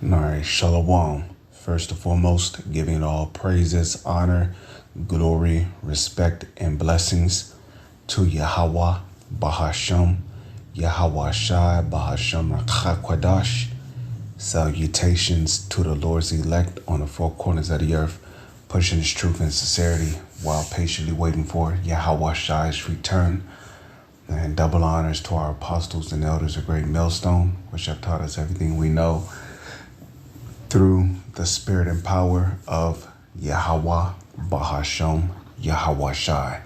All right, Shalom. First and foremost, giving all praises, honor, glory, respect, and blessings to Yahweh, Bahasham, Yahweh Shai, Bahasham Rakakwadash. Salutations to the Lord's elect on the four corners of the earth, pushing his truth and sincerity while patiently waiting for Yahweh Shai's return. And double honors to our apostles and elders of Great Millstone, which have taught us everything we know through the spirit and power of Yahweh, Bahasham, Yahweh Shai.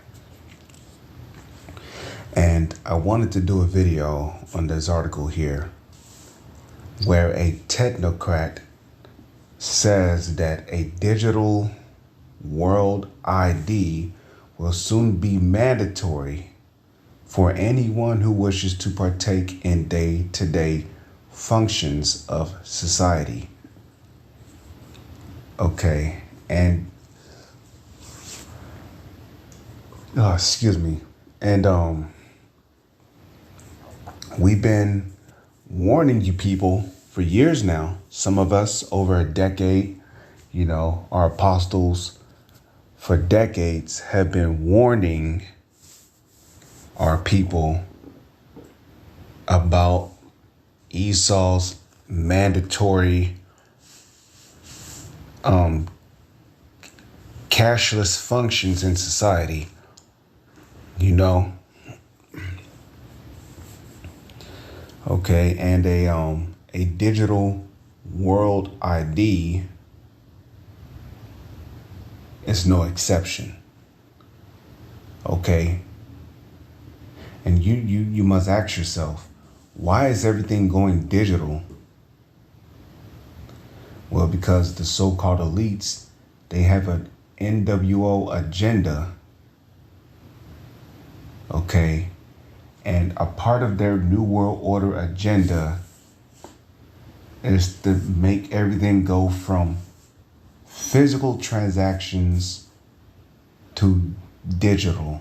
And I wanted to do a video on this article here where a technocrat says that a digital world ID will soon be mandatory for anyone who wishes to partake in day-to-day functions of society. Okay, and excuse me. And we've been warning you people for years now. Some of us over a decade, our apostles for decades have been warning our people about Esau's mandatory cashless functions in society. Okay, and a digital world ID is no exception. Okay, and you must ask yourself, why is everything going digital? Well, because the so-called elites, they have an NWO agenda, okay? And a part of their New World Order agenda is to make everything go from physical transactions to digital.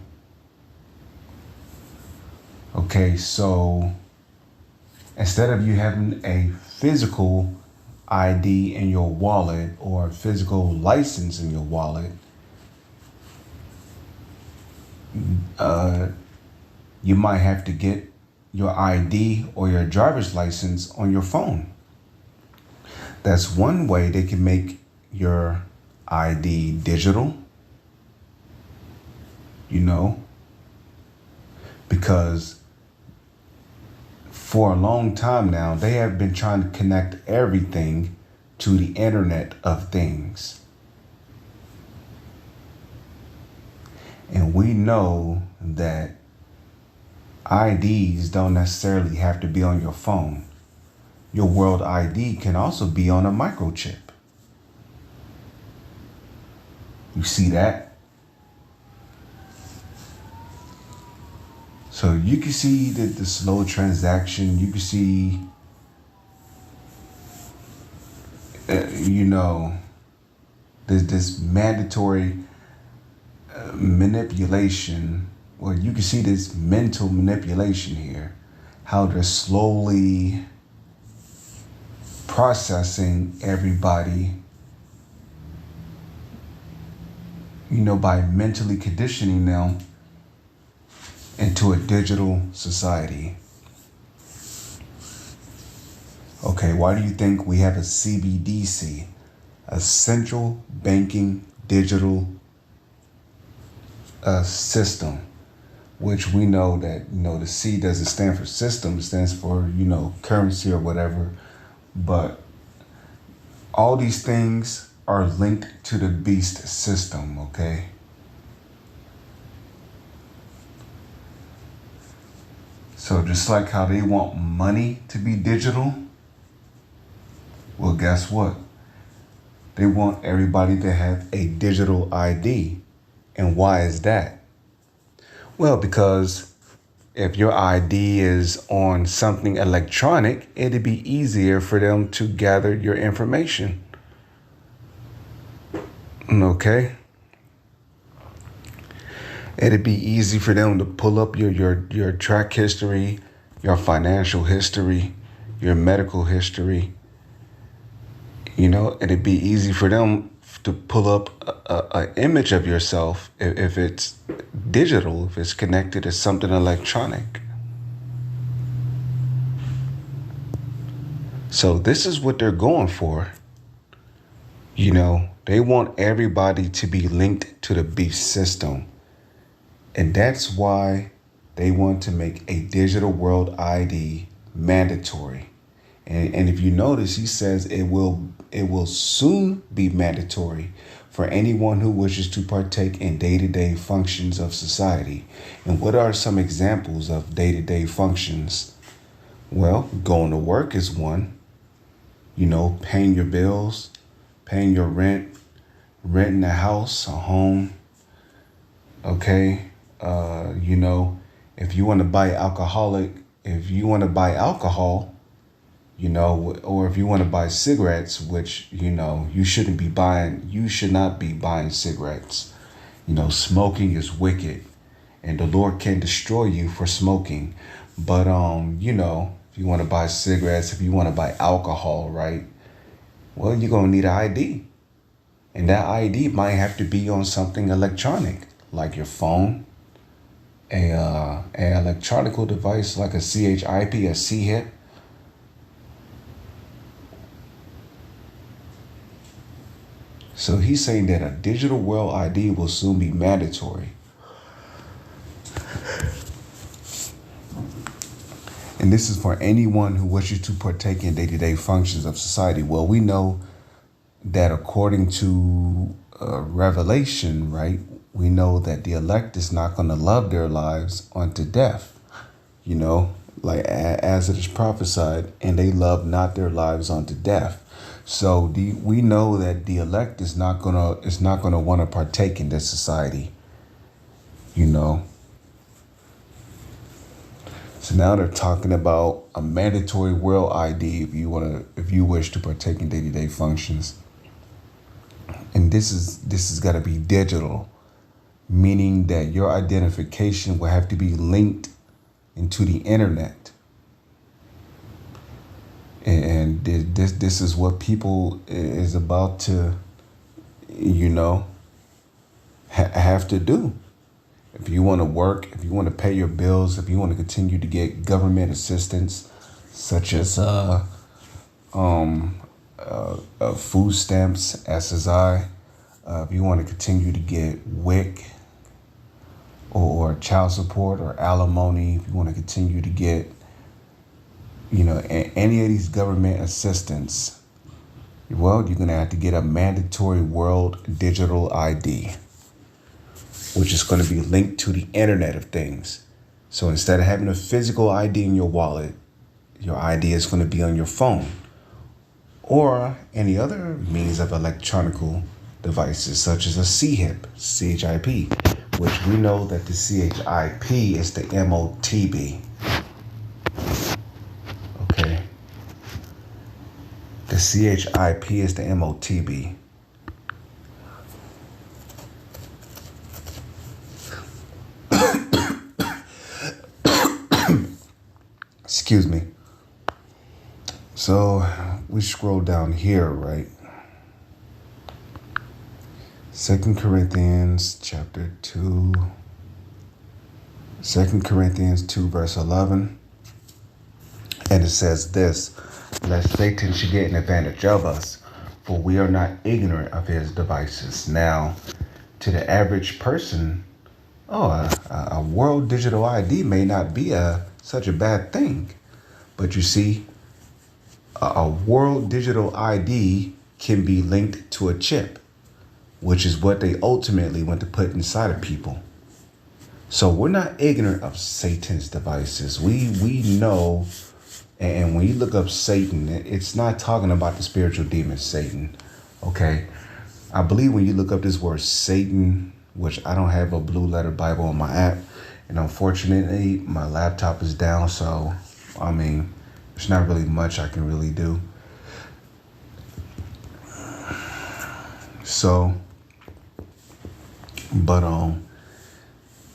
Okay, so instead of you having a physical ID in your wallet or physical license in your wallet, you might have to get your ID or your driver's license on your phone. That's one way they can make your ID digital, because for a long time now, they have been trying to connect everything to the Internet of Things. And we know that IDs don't necessarily have to be on your phone. Your world ID can also be on a microchip. You see that? So you can see the slow transaction. You can see, this mandatory manipulation. Well, you can see this mental manipulation here, how they're slowly processing everybody, by mentally conditioning them into a digital society. Okay, why do you think we have a CBDC, a central banking digital system, which we know that, the C doesn't stand for system, it stands for, currency or whatever. But all these things are linked to the beast system, okay? So just like how they want money to be digital, well, guess what? They want everybody to have a digital ID. And why is that? Well, because if your ID is on something electronic, it'd be easier for them to gather your information. Okay? It'd be easy for them to pull up your track history, your financial history, your medical history, It'd be easy for them to pull up a image of yourself if it's digital, if it's connected to something electronic. So this is what they're going for. They want everybody to be linked to the beast system. And that's why they want to make a digital world ID mandatory. And if you notice, he says it will soon be mandatory for anyone who wishes to partake in day-to-day functions of society. And what are some examples of day-to-day functions? Well, going to work is one. Paying your bills, paying your rent, renting a house, a home. Okay. If you want to buy alcohol, or if you want to buy cigarettes, which, you shouldn't be buying, you should not be buying cigarettes. Smoking is wicked and the Lord can destroy you for smoking. But, if you want to buy cigarettes, if you want to buy alcohol, right? Well, you're going to need an ID. And that ID might have to be on something electronic, like your phone, an electronical device like a CHIP, a CHIP. So he's saying that a digital world ID will soon be mandatory. And this is for anyone who wishes to partake in day-to-day functions of society. Well, we know that according to Revelation, right, we know that the elect is not going to love their lives unto death, like as it is prophesied, and they love not their lives unto death. So we know that the elect is not gonna want to partake in this society, So now they're talking about a mandatory world ID if you wish to partake in day-to-day functions. And this is got to be digital, meaning that your identification will have to be linked into the internet. And this is what people is about to, have to do. If you want to work, if you want to pay your bills, if you want to continue to get government assistance, such as food stamps, SSI, if you want to continue to get WIC or child support or alimony, if you want to continue to get, any of these government assistance, well, you're going to have to get a mandatory world digital ID, which is going to be linked to the Internet of Things. So instead of having a physical ID in your wallet, your ID is going to be on your phone or any other means of electronical devices, such as a CHIP, which we know that the CHIP is the MOTB. Okay. The CHIP is the MOTB. Excuse me. So we scroll down here, right? 2 Corinthians chapter 2. 2 Corinthians 2 verse 11. And it says this: lest Satan should get an advantage of us, for we are not ignorant of his devices. Now, to the average person, a world digital ID may not be such a bad thing. But you see, a world digital ID can be linked to a chip, which is what they ultimately want to put inside of people. So we're not ignorant of Satan's devices. We know, and when you look up Satan, it's not talking about the spiritual demon Satan. Okay. I believe when you look up this word Satan, which I don't have a blue letter Bible on my app, and unfortunately my laptop is down, so there's not really much I can really do. So, but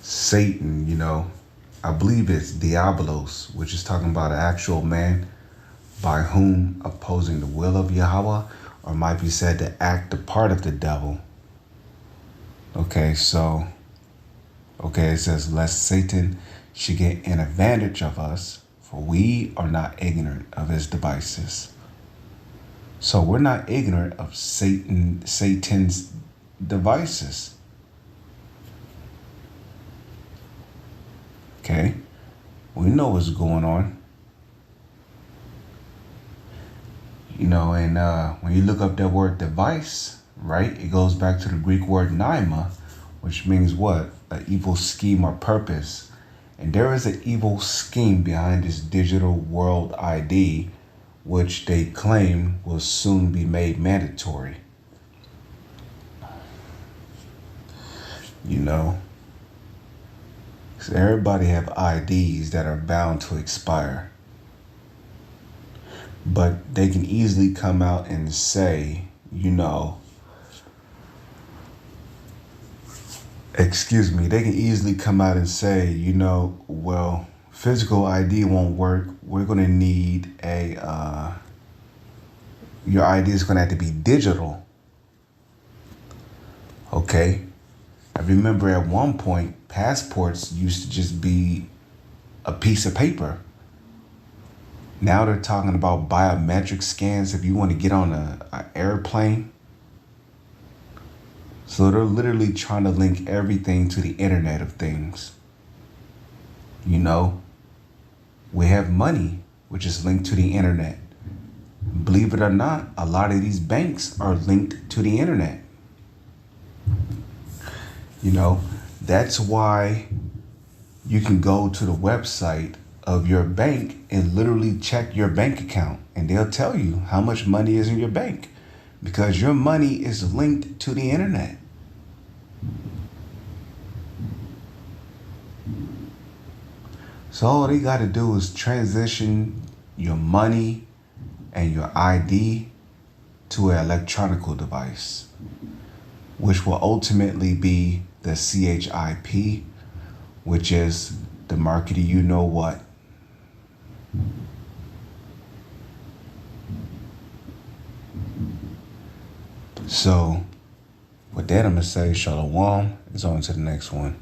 Satan, I believe it's Diabolos, which is talking about an actual man by whom opposing the will of Yahweh, or might be said to act the part of the devil. Okay, so, it says, lest Satan should get an advantage of us, for we are not ignorant of his devices. So we're not ignorant of Satan's devices. Okay, we know what's going on. And when you look up that word device, right, it goes back to the Greek word naima, which means what? An evil scheme or purpose. And there is an evil scheme behind this digital world ID, which they claim will soon be made mandatory. So everybody have IDs that are bound to expire. But they can easily come out and say, they can easily come out and say, well, physical ID won't work. We're going to need your ID is going to have to be digital. Okay. I remember at one point, passports used to just be a piece of paper. Now they're talking about biometric scans if you want to get on an airplane. So they're literally trying to link everything to the Internet of Things. We have money, which is linked to the Internet. Believe it or not, a lot of these banks are linked to the Internet. That's why you can go to the website of your bank and literally check your bank account, and they'll tell you how much money is in your bank because your money is linked to the Internet. So all they got to do is transition your money and your ID to an electronic device, which will ultimately be the CHIP, which is the marketing you know what. So with that, I'm going to say shalom. It's on to the next one.